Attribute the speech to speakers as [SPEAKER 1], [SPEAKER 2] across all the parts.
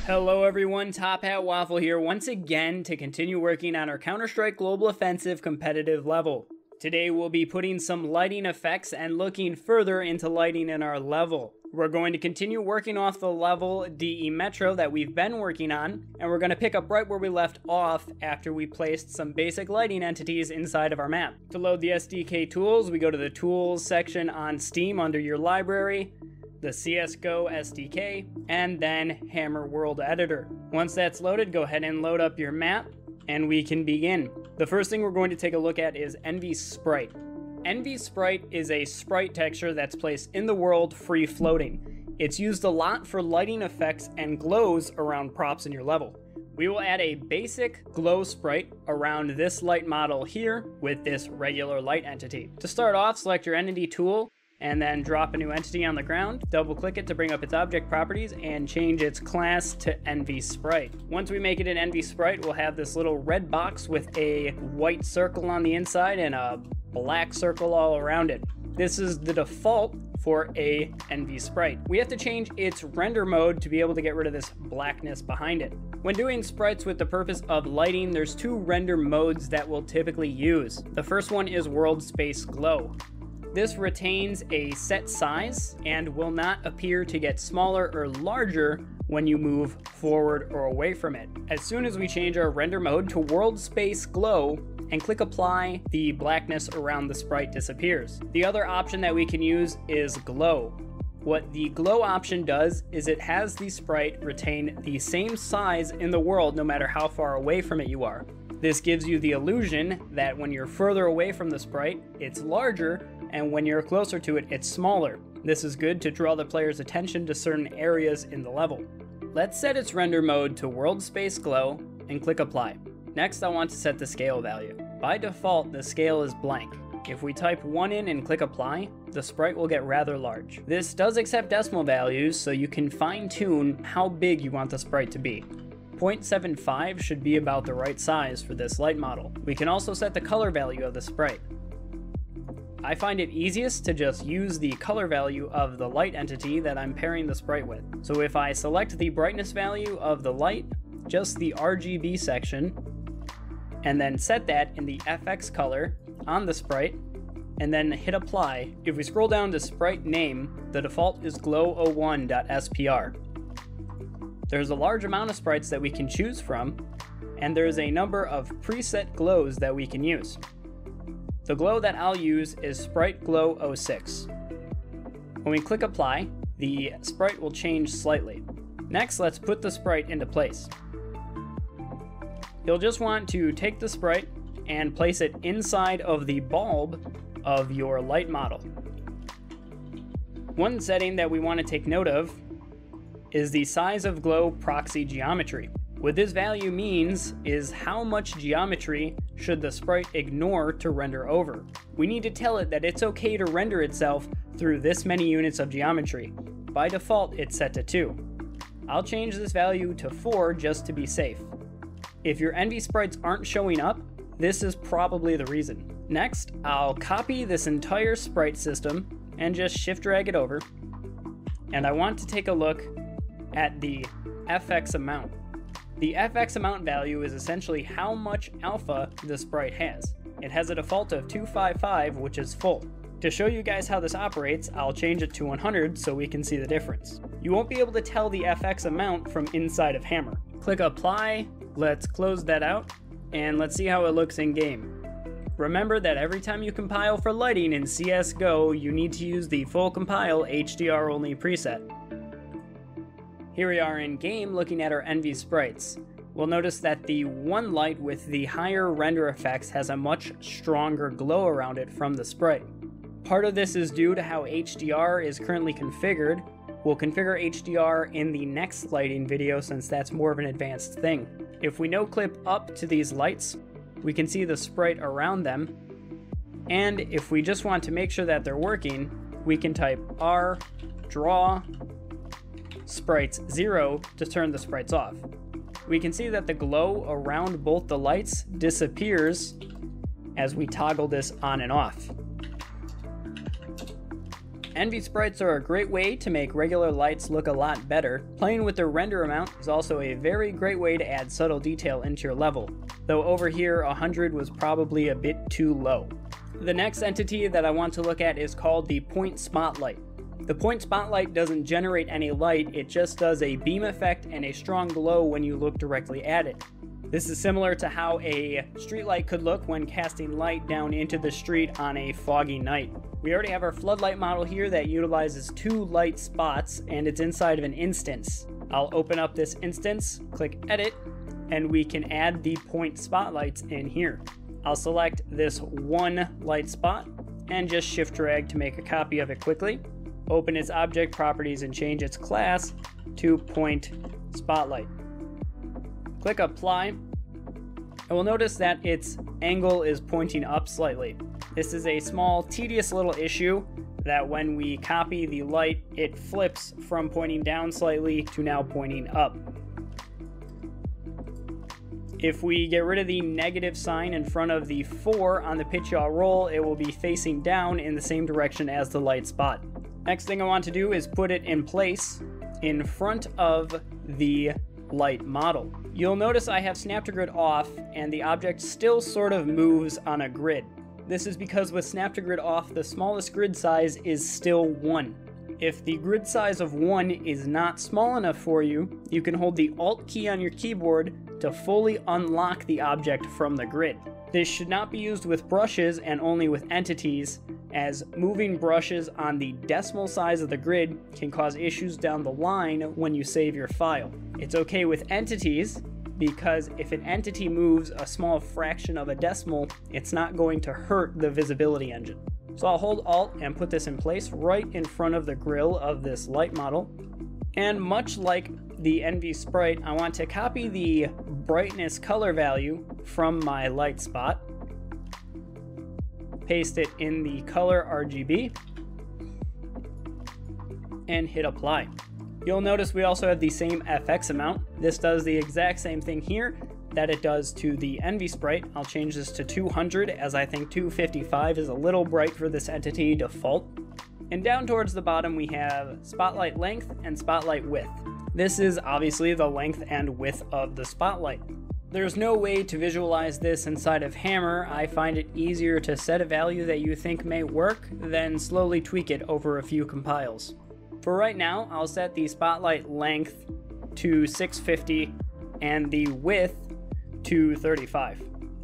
[SPEAKER 1] Hello everyone, Top Hat Waffle here once again to continue working on our Counter-Strike Global Offensive competitive level. Today we'll be putting some lighting effects and looking further into lighting in our level. We're going to continue working off the level DE Metro that we've been working on, and we're going to pick up right where we left off after we placed some basic lighting entities inside of our map. To load the SDK tools, we go to the Tools section on Steam under your library, the CSGO SDK, and then Hammer World Editor. Once that's loaded, go ahead and load up your map, and we can begin. The first thing we're going to take a look at is Envy Sprite. Envy Sprite is a sprite texture that's placed in the world free floating. It's used a lot for lighting effects and glows around props in your level. We will add a basic glow sprite around this light model here with this regular light entity. To start off, select your entity tool, and then drop a new entity on the ground, double click it to bring up its object properties, and change its class to Envy Sprite. Once we make it an Envy Sprite, we'll have this little red box with a white circle on the inside and a black circle all around it. This is the default for a Envy Sprite. We have to change its render mode to be able to get rid of this blackness behind it. When doing sprites with the purpose of lighting, there's two render modes that we'll typically use. The first one is World Space Glow. This retains a set size and will not appear to get smaller or larger when you move forward or away from it. As soon as we change our render mode to World Space Glow and click apply, the blackness around the sprite disappears. The other option that we can use is Glow. What the Glow option does is it has the sprite retain the same size in the world no matter how far away from it you are. This gives you the illusion that when you're further away from the sprite, it's larger, and when you're closer to it, it's smaller. This is good to draw the player's attention to certain areas in the level. Let's set its render mode to World Space Glow and click apply. Next, I want to set the scale value. By default, the scale is blank. If we type 1 in and click apply, the sprite will get rather large. This does accept decimal values, so you can fine-tune how big you want the sprite to be. 0.75 should be about the right size for this light model. We can also set the color value of the sprite. I find it easiest to just use the color value of the light entity that I'm pairing the sprite with. So if I select the brightness value of the light, just the RGB section, and then set that in the FX color on the sprite, and then hit apply, if we scroll down to sprite name, the default is glow01.spr. There's a large amount of sprites that we can choose from, and there's a number of preset glows that we can use. The glow that I'll use is Sprite Glow 06. When we click apply, the sprite will change slightly. Next, let's put the sprite into place. You'll just want to take the sprite and place it inside of the bulb of your light model. One setting that we want to take note of is the size of glow proxy geometry. What this value means is how much geometry should the sprite ignore to render over. We need to tell it that it's okay to render itself through this many units of geometry. By default, it's set to 2. I'll change this value to 4 just to be safe. If your Envy sprites aren't showing up, this is probably the reason. Next, I'll copy this entire sprite system and just shift drag it over. And I want to take a look at the FX amount. The FX amount value is essentially how much alpha the sprite has. It has a default of 255, which is full. To show you guys how this operates, I'll change it to 100 so we can see the difference. You won't be able to tell the FX amount from inside of Hammer. Click apply, let's close that out, and let's see how it looks in game. Remember that every time you compile for lighting in CSGO, you need to use the full compile HDR only preset. Here we are in game looking at our Envy sprites. We'll notice that the one light with the higher render effects has a much stronger glow around it from the sprite. Part of this is due to how HDR is currently configured. We'll configure HDR in the next lighting video since that's more of an advanced thing. If we no-clip up to these lights, we can see the sprite around them. And if we just want to make sure that they're working, we can type R, draw, sprites 0 to turn the sprites off. We can see that the glow around both the lights disappears as we toggle this on and off. NV sprites are a great way to make regular lights look a lot better. Playing with their render amount is also a very great way to add subtle detail into your level, though over here 100 was probably a bit too low. The next entity that I want to look at is called the point spotlight. The point spotlight doesn't generate any light, it just does a beam effect and a strong glow when you look directly at it. This is similar to how a streetlight could look when casting light down into the street on a foggy night. We already have our floodlight model here that utilizes 2 light spots, and it's inside of an instance. I'll open up this instance, click edit, and we can add the point spotlights in here. I'll select this 1 light spot and just shift drag to make a copy of it quickly. Open its object properties and change its class to point spotlight. Click apply, and we'll notice that its angle is pointing up slightly. This is a small, tedious little issue that when we copy the light, it flips from pointing down slightly to now pointing up. If we get rid of the negative sign in front of the 4 on the pitch yaw roll, it will be facing down in the same direction as the light spot. Next thing I want to do is put it in place in front of the light model. You'll notice I have Snap to Grid off and the object still sort of moves on a grid. This is because with Snap to Grid off, the smallest grid size is still 1. If the grid size of 1 is not small enough for you, you can hold the Alt key on your keyboard to fully unlock the object from the grid. This should not be used with brushes and only with entities, as moving brushes on the decimal size of the grid can cause issues down the line when you save your file. It's okay with entities, because if an entity moves a small fraction of a decimal, it's not going to hurt the visibility engine. So I'll hold Alt and put this in place right in front of the grill of this light model. And much like the NV sprite, I want to copy the brightness color value from my light spot, paste it in the color RGB, and hit apply. You'll notice we also have the same FX amount. This does the exact same thing here that it does to the NV sprite. I'll change this to 200 as I think 255 is a little bright for this entity default. And down towards the bottom we have spotlight length and spotlight width. This is obviously the length and width of the spotlight. There's no way to visualize this inside of Hammer. I find it easier to set a value that you think may work, then slowly tweak it over a few compiles. For right now, I'll set the spotlight length to 650 and the width to 35.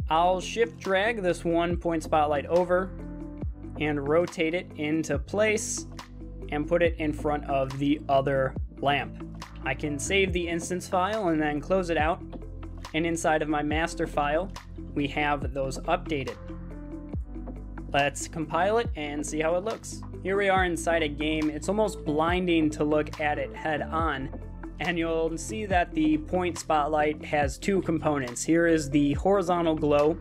[SPEAKER 1] I'll shift drag this 1 point spotlight over and rotate it into place and put it in front of the other lamp. I can save the instance file and then close it out, and inside of my master file we have those updated. Let's compile it and see how it looks. Here we are inside a game. It's almost blinding to look at it head on, and you'll see that the point spotlight has 2 components. Here is the horizontal glow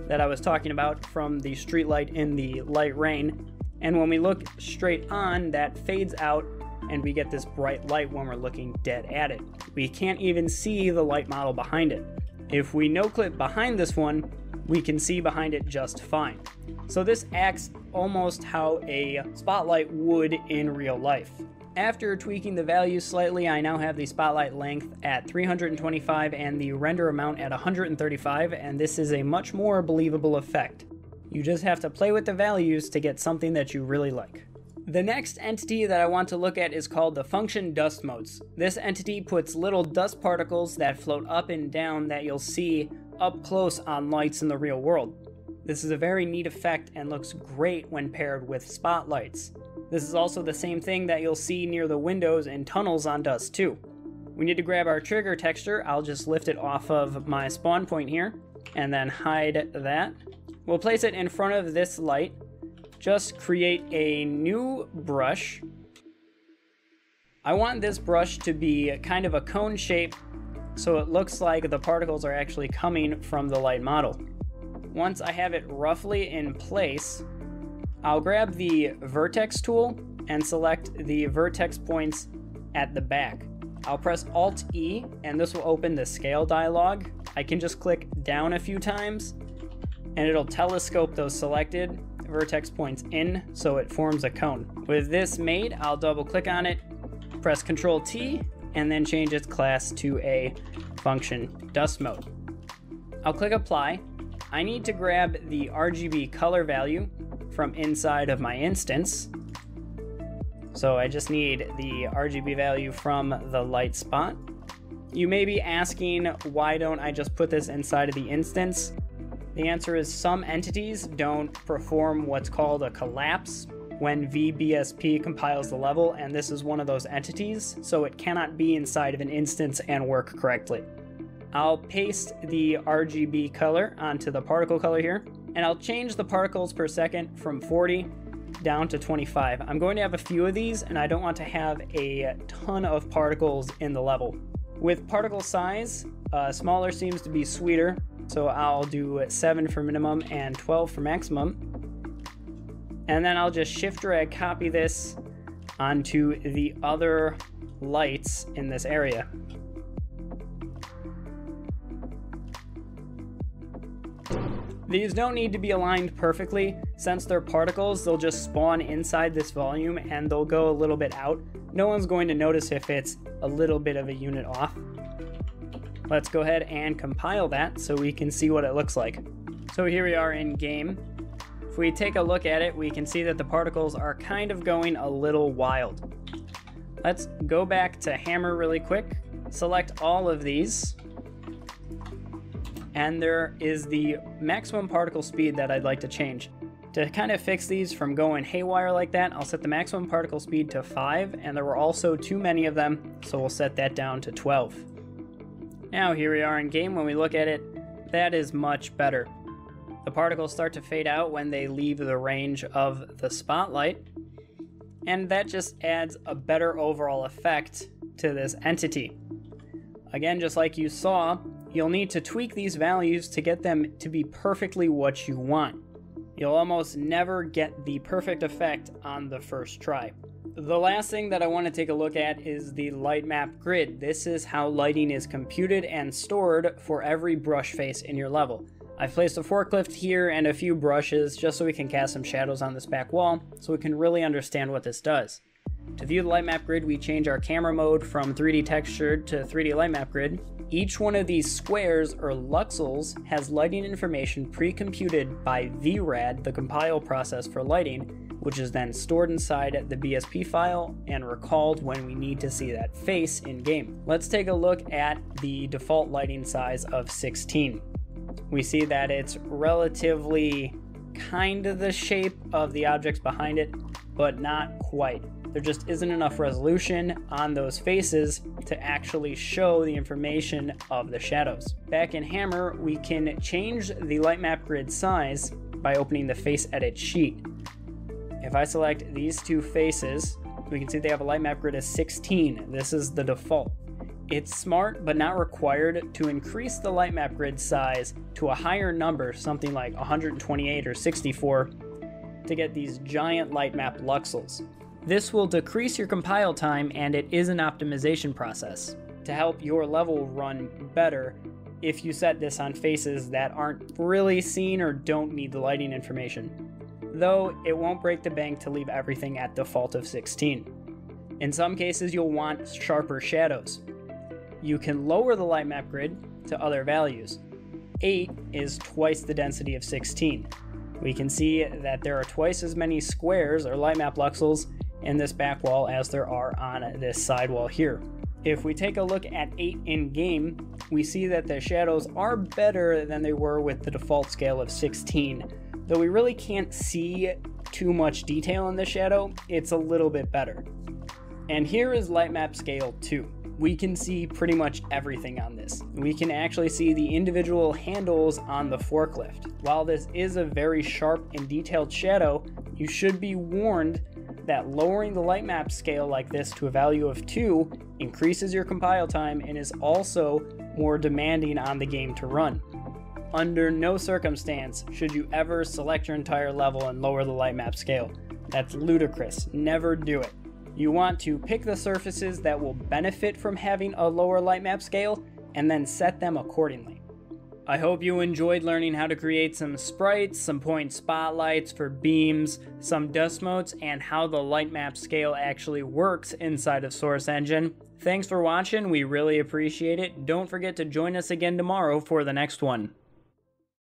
[SPEAKER 1] that I was talking about from the street light in the light rain, and when we look straight on, that fades out and we get this bright light when we're looking dead at it. We can't even see the light model behind it. If we no-clip behind this one, we can see behind it just fine. So this acts almost how a spotlight would in real life. After tweaking the values slightly, I now have the spotlight length at 325 and the render amount at 135, and this is a much more believable effect. You just have to play with the values to get something that you really like. The next entity that I want to look at is called the function dust motes. This entity puts little dust particles that float up and down that you'll see up close on lights in the real world. This is a very neat effect and looks great when paired with spotlights. This is also the same thing that you'll see near the windows and tunnels on Dust 2. We need to grab our trigger texture. I'll just lift it off of my spawn point here and then hide that. We'll place it in front of this light. Just create a new brush. I want this brush to be kind of a cone shape so it looks like the particles are actually coming from the light model. Once I have it roughly in place, I'll grab the vertex tool and select the vertex points at the back. I'll press Alt E and this will open the scale dialog. I can just click down a few times and it'll telescope those selected. vertex points in so it forms a cone. With this made, I'll double click on it, press Ctrl T, and then change its class to a function dust mode. I'll click apply. I need to grab the RGB color value from inside of my instance. So I just need the RGB value from the light spot. You may be asking, why don't I just put this inside of the instance? The answer is some entities don't perform what's called a collapse when VBSP compiles the level, and this is one of those entities, so it cannot be inside of an instance and work correctly. I'll paste the RGB color onto the particle color here, and I'll change the particles per second from 40 down to 25. I'm going to have a few of these, and I don't want to have a ton of particles in the level. With particle size, smaller seems to be sweeter, so I'll do 7 for minimum and 12 for maximum. And then I'll just shift drag copy this onto the other lights in this area. These don't need to be aligned perfectly. Since they're particles, they'll just spawn inside this volume and they'll go a little bit out. No one's going to notice if it's a little bit of a unit off. Let's go ahead and compile that so we can see what it looks like. So here we are in game. If we take a look at it, we can see that the particles are kind of going a little wild. Let's go back to Hammer really quick, select all of these, and there is the maximum particle speed that I'd like to change. To kind of fix these from going haywire like that, I'll set the maximum particle speed to 5, and there were also too many of them, so we'll set that down to 12. Now here we are in game. When we look at it, that is much better. The particles start to fade out when they leave the range of the spotlight, and that just adds a better overall effect to this entity. Again, just like you saw, you'll need to tweak these values to get them to be perfectly what you want. You'll almost never get the perfect effect on the first try. The last thing that I want to take a look at is the Lightmap Grid. This is how lighting is computed and stored for every brush face in your level. I've placed a forklift here and a few brushes just so we can cast some shadows on this back wall so we can really understand what this does. To view the Lightmap Grid, we change our camera mode from 3D textured to 3D Lightmap Grid. Each one of these squares or luxels has lighting information pre-computed by VRAD, the compile process for lighting, which is then stored inside the BSP file and recalled when we need to see that face in game. Let's take a look at the default lighting size of 16. We see that it's relatively kind of the shape of the objects behind it, but not quite. There just isn't enough resolution on those faces to actually show the information of the shadows. Back in Hammer, we can change the Lightmap Grid size by opening the face edit sheet. If I select these two faces, we can see they have a Lightmap Grid of 16. This is the default. It's smart but not required to increase the Lightmap Grid size to a higher number, something like 128 or 64, to get these giant lightmap luxels. This will decrease your compile time, and it is an optimization process to help your level run better if you set this on faces that aren't really seen or don't need the lighting information. Though it won't break the bank to leave everything at default of 16. In some cases, you'll want sharper shadows. You can lower the Lightmap Grid to other values. 8 is twice the density of 16. We can see that there are twice as many squares or lightmap luxels in this back wall as there are on this side wall here. If we take a look at 8 in game, we see that the shadows are better than they were with the default scale of 16. Though we really can't see too much detail in the shadow, it's a little bit better. And here is Lightmap Scale 2. We can see pretty much everything on this. We can actually see the individual handles on the forklift. While this is a very sharp and detailed shadow, you should be warned that lowering the Lightmap scale like this to a value of 2 increases your compile time and is also more demanding on the game to run. Under no circumstance should you ever select your entire level and lower the Lightmap scale. That's ludicrous. Never do it. You want to pick the surfaces that will benefit from having a lower Lightmap scale and then set them accordingly. I hope you enjoyed learning how to create some sprites, some point spotlights for beams, some dust motes, and how the Lightmap scale actually works inside of Source Engine. Thanks for watching, we really appreciate it. Don't forget to join us again tomorrow for the next one.